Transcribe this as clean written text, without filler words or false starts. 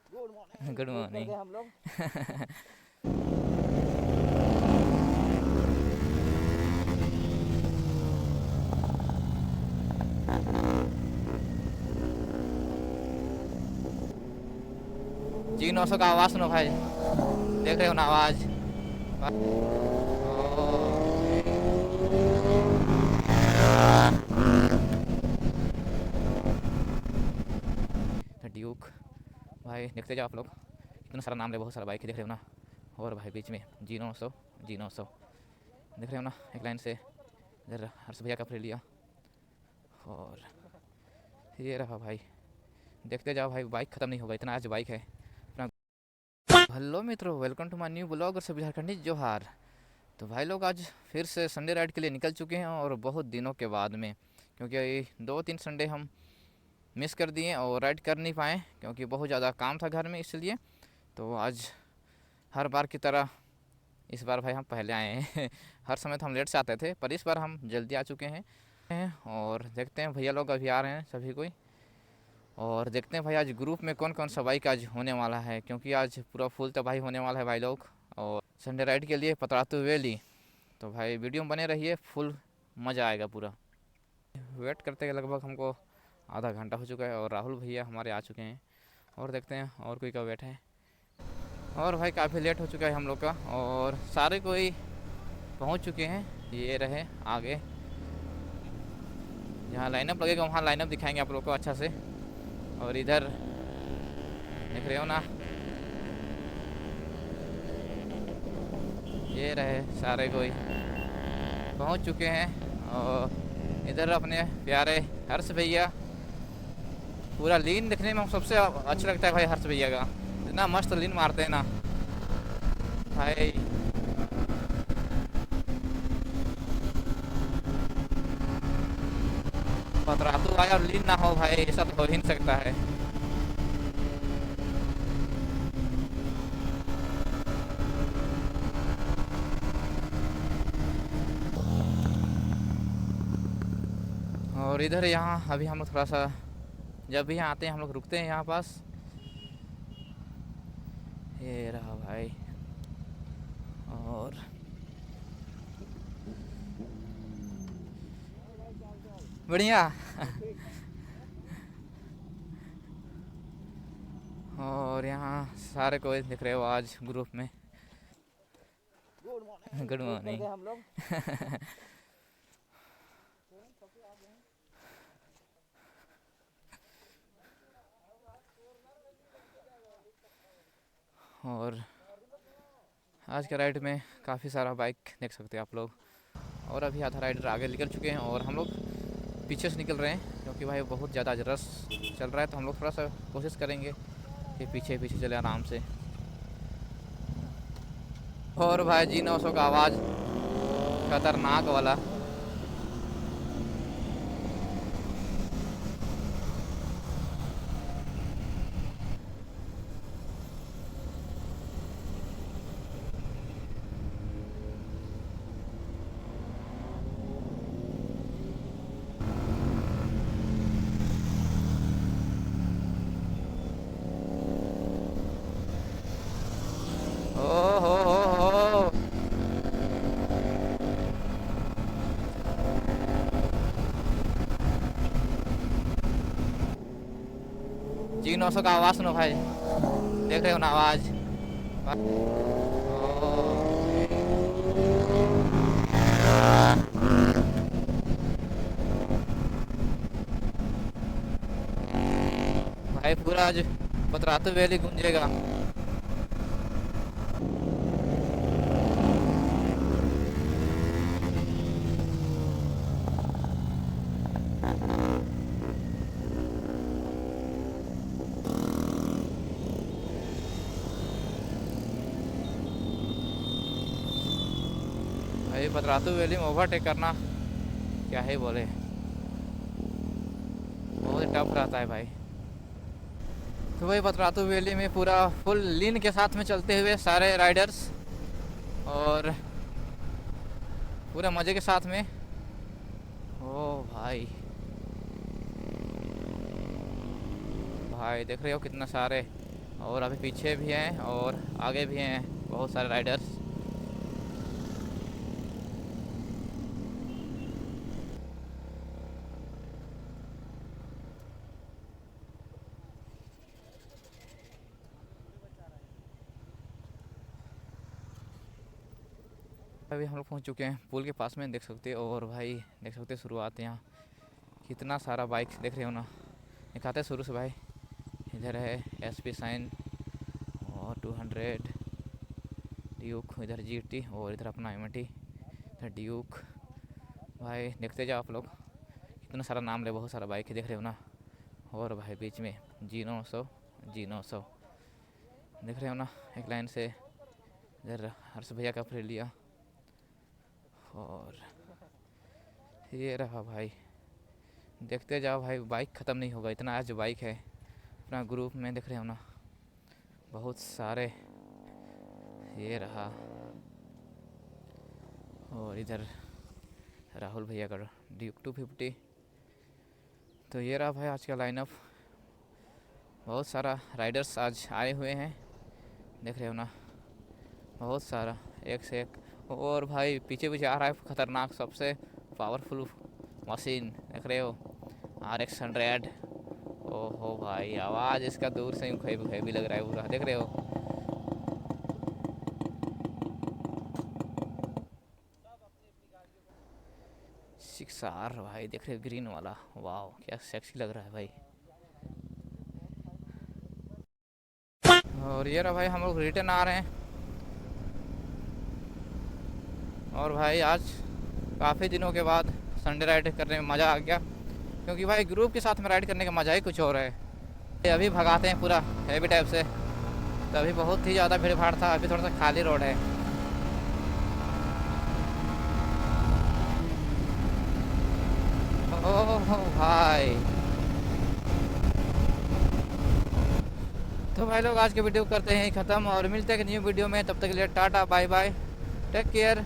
Good morning. हम लोग जी 900 का आवाज़ सुनो भाई, देख रहे हो ना आवाज़? ड्यूक भाई, देखते जाओ आप लोग, इतना सारा नाम ले, बहुत सारा बाइक है, देख रहे हो ना। और भाई बीच में जी 900, जी 900 देख रहे हो ना, एक लाइन से इधर हर्ष भैया का फिर लिया। और ये रहा भाई, देखते जाओ भाई, बाइक ख़त्म नहीं होगा, इतना आज बाइक है अपना। हेलो मित्रों, welcome to my new blog और सभी झारखंडी जोहार। तो भाई लोग आज फिर से संडे राइड के लिए निकल चुके हैं, और बहुत दिनों के बाद में, क्योंकि 2-3 संडे हम मिस कर दिए और राइड कर नहीं पाए, क्योंकि बहुत ज़्यादा काम था घर में, इसलिए। तो आज हर बार की तरह इस बार भाई हम पहले आए हैं। हर समय तो हम लेट से आते थे, पर इस बार हम जल्दी आ चुके हैं। और देखते हैं भैया लोग अभी आ रहे हैं सभी कोई, और देखते हैं भाई आज ग्रुप में कौन कौन सा बाइक आज होने वाला है, क्योंकि आज पूरा फुल तो भाई होने वाला है भाई लोग। और संडे राइड के लिए पतरातू वैली, तो भाई वीडियो में बने रहिए, फुल मज़ा आएगा पूरा। वेट करते लगभग हमको आधा घंटा हो चुका है, और राहुल भैया हमारे आ चुके हैं, और देखते हैं और कोई का वेट है। और भाई काफ़ी लेट हो चुका है हम लोग का, और सारे कोई पहुंच चुके हैं। ये रहे आगे, जहाँ लाइनअप लगेगा वहाँ लाइनअप दिखाएंगे आप लोग को अच्छा से। और इधर देख रहे हो ना, ये रहे सारे कोई पहुंच चुके हैं। और इधर अपने प्यारे हर्ष भैया, पूरा लीन दिखने में सबसे अच्छा लगता है भाई हर्ष भैया का, इतना मस्त लीन मारते हैं ना भाई। पतरातू आया और लीन ना हो भाई, ऐसा तो हो ही नहीं सकता है। और इधर यहाँ अभी हम लोग थोड़ा सा, जब भी यहाँ आते हैं हम लोग रुकते हैं यहाँ पास। ये रहा भाई, और बढ़िया। और यहाँ सारे कोई दिख रहे हो आज ग्रुप में। Good morning. हम लोग और आज के राइड में काफ़ी सारा बाइक देख सकते हैं आप लोग। और अभी आधा राइडर आगे निकल चुके हैं, और हम लोग पीछे से निकल रहे हैं, क्योंकि भाई बहुत ज़्यादा रश चल रहा है, तो हम लोग थोड़ा सा कोशिश करेंगे कि पीछे पीछे चले आराम से। और भाई जी 900 का आवाज़ खतरनाक वाला। ओ हो जी 900 का आवाज़ सुनो भाई, देख रहे हो ना आवाज़? भाई पूरा आज पतरातू वैली गूंजेगा। भाई पतरातू वैली में ओवरटेक करना क्या ही बोले, बहुत टफ रहता है भाई। तो वही पतरातू वैली में पूरा फुल लीन के साथ में चलते हुए सारे राइडर्स, और पूरे मज़े के साथ में। ओ भाई, भाई देख रहे हो कितना सारे और अभी पीछे भी हैं और आगे भी हैं बहुत सारे राइडर्स। अभी हम लोग पहुँच चुके हैं पुल के पास में, देख सकते हो। और भाई देख सकते हो शुरुआत यहाँ कितना सारा बाइक देख रहे हो ना, दिखाते शुरू से भाई। इधर है SP साइन और 200 ड्यूक, इधर GT और इधर अपना MT, इधर ड्यूक। भाई देखते जाओ आप लोग, कितना सारा नाम ले, बहुत सारा बाइक देख रहे हो ना। और भाई बीच में G900 G900 देख रहे हो ना, एक लाइन से। इधर हर्ष भैया का लिया। और ये रहा भाई, देखते जाओ भाई, बाइक ख़त्म नहीं होगा, इतना आज बाइक है अपना ग्रुप में, देख रहे हो ना बहुत सारे। ये रहा, और इधर राहुल भैया का ड्यूक 250। तो ये रहा भाई आज का लाइनअप, बहुत सारा राइडर्स आज आए हुए हैं, देख रहे हो ना बहुत सारा, एक से एक। और भाई पीछे पीछे आ रहा है खतरनाक सबसे पावरफुल मशीन, देख रहे हो RX 100। ओहो भाई, आवाज़ इसका दूर से हैवी लग रहा है पूरा, देख रहे हो। सिक्सार भाई देख रहे हो, ग्रीन वाला, वाह क्या सेक्सी लग रहा है भाई। और ये रहा भाई, हम लोग रिटर्न आ रहे हैं। और भाई आज काफ़ी दिनों के बाद संडे राइड करने में मज़ा आ गया, क्योंकि भाई ग्रुप के साथ में राइड करने का मज़ा ही कुछ और है। अभी भगाते हैं पूरा हैवी टाइप से, तो अभी बहुत ही ज़्यादा भीड़ भाड़ था, अभी थोड़ा सा खाली रोड है। ओह भाई, तो भाई लोग आज के वीडियो करते हैं ख़त्म, और मिलते हैं एक न्यू वीडियो में। तब तक के लिए tata bye bye, take care.